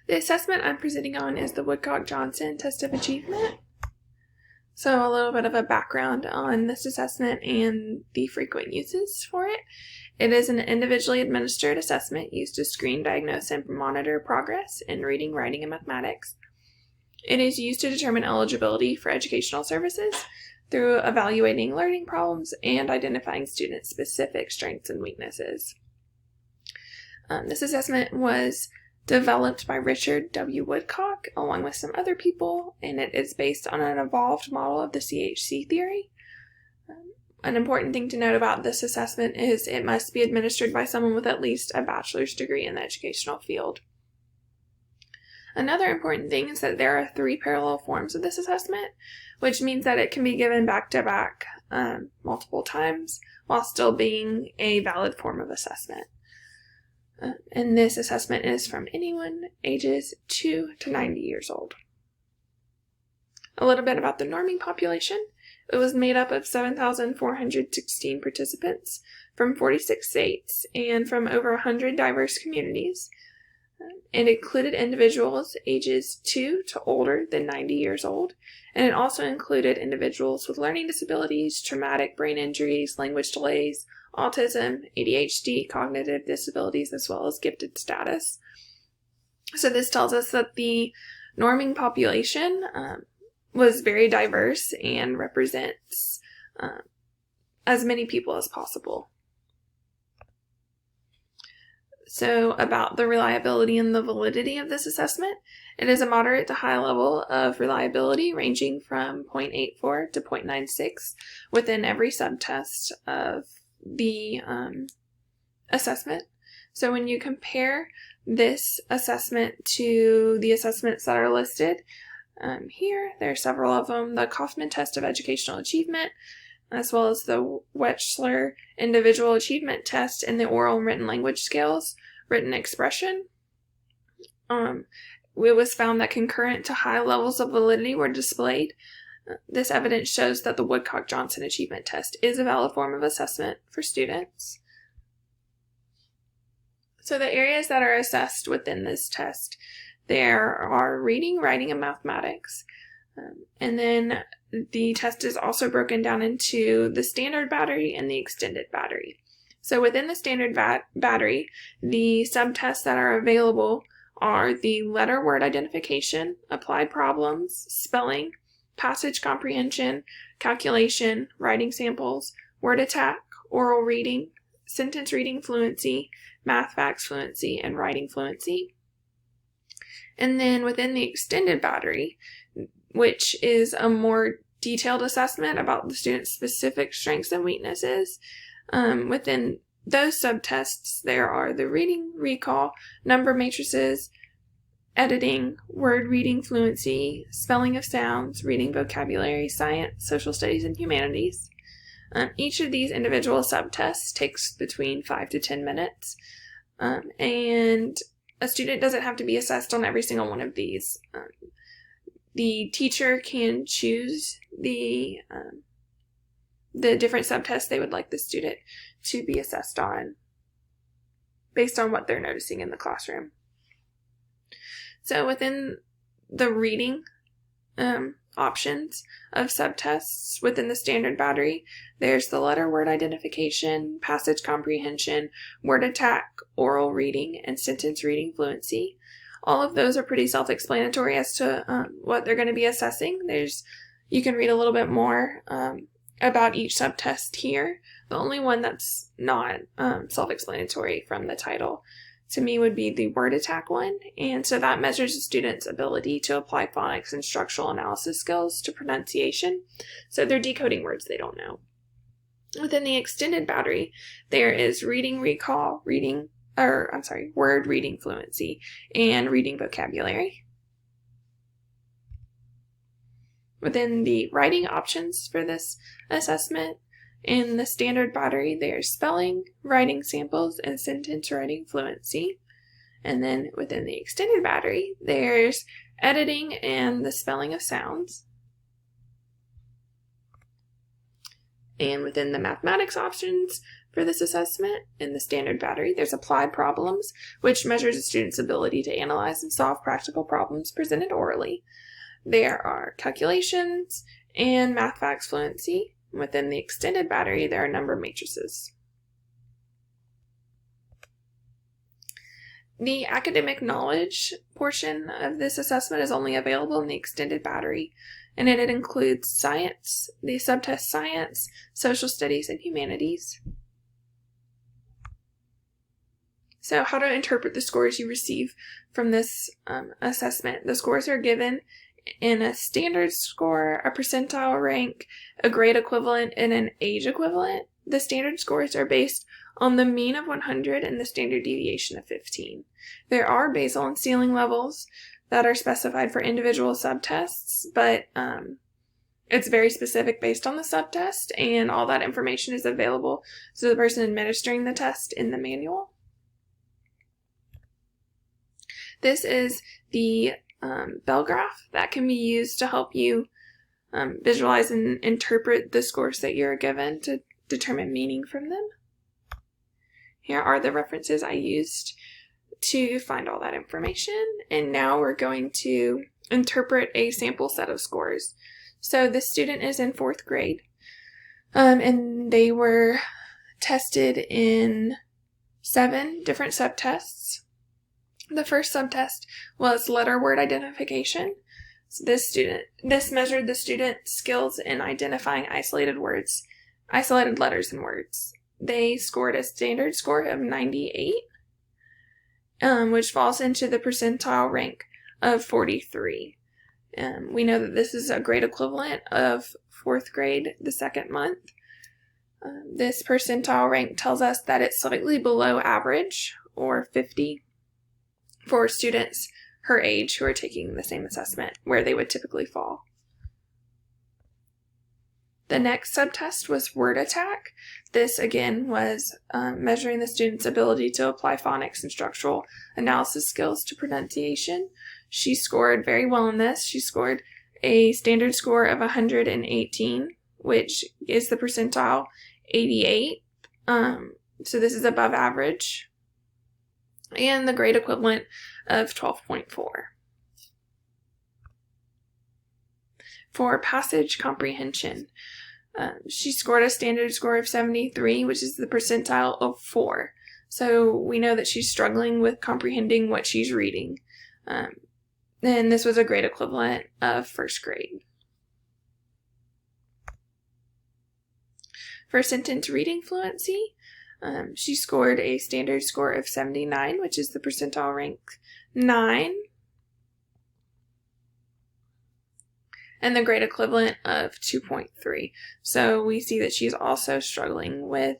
The assessment I'm presenting on is the Woodcock-Johnson Test of Achievement. So a little bit of a background on this assessment and the frequent uses for it. It is an individually administered assessment used to screen, diagnose, and monitor progress in reading, writing, and mathematics. It is used to determine eligibility for educational services through evaluating learning problems and identifying student-specific strengths and weaknesses. This assessment was developed by Richard W. Woodcock along with some other people, and it is based on an evolved model of the CHC theory. An important thing to note about this assessment is it must be administered by someone with at least a bachelor's degree in the educational field. Another important thing is that there are 3 parallel forms of this assessment, which means that it can be given back-to-back multiple times while still being a valid form of assessment. And this assessment is from anyone ages 2 to 90 years old. A little bit about the norming population. It was made up of 7,416 participants from 46 states and from over 100 diverse communities. It included individuals ages 2 to older than 90 years old, and it also included individuals with learning disabilities, traumatic brain injuries, language delays, autism, ADHD, cognitive disabilities, as well as gifted status. So this tells us that the norming population was very diverse and represents as many people as possible. So about the reliability and the validity of this assessment, it is a moderate to high level of reliability ranging from 0.84 to 0.96 within every subtest of the assessment. So when you compare this assessment to the assessments that are listed here, there are several of them: the Kaufman Test of Educational Achievement, as well as the Wechsler Individual Achievement Test and the Oral and Written Language Scales Written Expression. It was found that concurrent to high levels of validity were displayed. This evidence shows that the Woodcock-Johnson Achievement Test is a valid form of assessment for students. So the areas that are assessed within this test, there are reading, writing, and mathematics. And then the test is also broken down into the standard battery and the extended battery. So within the standard battery, the subtests that are available are the letter word identification, applied problems, spelling, passage comprehension, calculation, writing samples, word attack, oral reading, sentence reading fluency, math facts fluency, and writing fluency. And then within the extended battery, which is a more detailed assessment about the student's specific strengths and weaknesses, within those subtests, there are the reading, recall, number matrices, editing, word reading fluency, spelling of sounds, reading vocabulary, science, social studies, and humanities. Each of these individual subtests takes between 5 to 10 minutes, and a student doesn't have to be assessed on every single one of these. The teacher can choose the different subtests they would like the student to be assessed on based on what they're noticing in the classroom. So within the reading options of subtests within the standard battery, there's the letter word identification, passage comprehension, word attack, oral reading, and sentence reading fluency. All of those are pretty self-explanatory as to what they're going to be assessing. You can read a little bit more about each subtest here. The only one that's not self-explanatory from the title to me would be the word attack one, and so that measures a student's ability to apply phonics and structural analysis skills to pronunciation. So they're decoding words they don't know. Within the extended battery, there is reading recall, word reading fluency, and reading vocabulary. Within the writing options for this assessment, in the standard battery, there's spelling, writing samples, and sentence writing fluency. And then within the extended battery, there's editing and the spelling of sounds. And within the mathematics options, for this assessment. In the standard battery, there's applied problems, which measures a student's ability to analyze and solve practical problems presented orally. There are calculations and math facts fluency. Within the extended battery, there are a number of matrices. The academic knowledge portion of this assessment is only available in the extended battery, and it includes science, the subtest science, social studies, and humanities. So how to interpret the scores you receive from this assessment. The scores are given in a standard score, a percentile rank, a grade equivalent, and an age equivalent. The standard scores are based on the mean of 100 and the standard deviation of 15. There are basal and ceiling levels that are specified for individual subtests, but it's very specific based on the subtest, and all that information is available to the person administering the test in the manual. This is the bell graph that can be used to help you visualize and interpret the scores that you're given to determine meaning from them. Here are the references I used to find all that information, and now we're going to interpret a sample set of scores. So this student is in 4th grade, and they were tested in 7 different subtests. The first subtest was letter word identification. So this measured the student's skills in identifying isolated letters and words. They scored a standard score of 98, which falls into the percentile rank of 43. We know that this is a grade equivalent of 4th grade, the 2nd month. This percentile rank tells us that it's slightly below average, or 50, for students her age who are taking the same assessment, where they would typically fall. The next subtest was word attack. This, again, was measuring the student's ability to apply phonics and structural analysis skills to pronunciation. She scored very well in this. She scored a standard score of 118, which is the percentile 88. So this is above average. And the grade equivalent of 12.4. For passage comprehension, she scored a standard score of 73, which is the percentile of 4. So we know that she's struggling with comprehending what she's reading. And this was a grade equivalent of 1st grade. For sentence reading fluency, she scored a standard score of 79, which is the percentile rank 9. And the grade equivalent of 2.3. So we see that she's also struggling with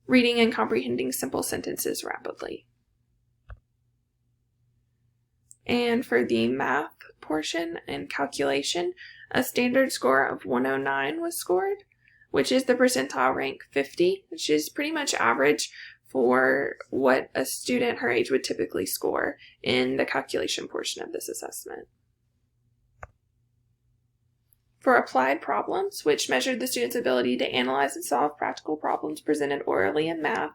reading and comprehending simple sentences rapidly. And for the math portion and calculation, a standard score of 109 was scored, which is the percentile rank 50, which is pretty much average for what a student her age would typically score in the calculation portion of this assessment. For applied problems, which measured the student's ability to analyze and solve practical problems presented orally in math,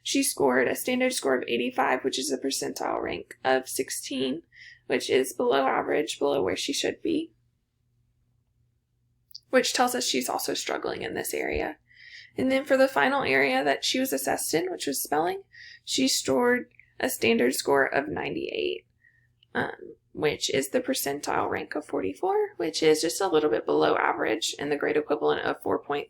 she scored a standard score of 85, which is a percentile rank of 16, which is below average, below where she should be, which tells us she's also struggling in this area. And then for the final area that she was assessed in, which was spelling, she scored a standard score of 98. Which is the percentile rank of 44, which is just a little bit below average, and the grade equivalent of 4.3.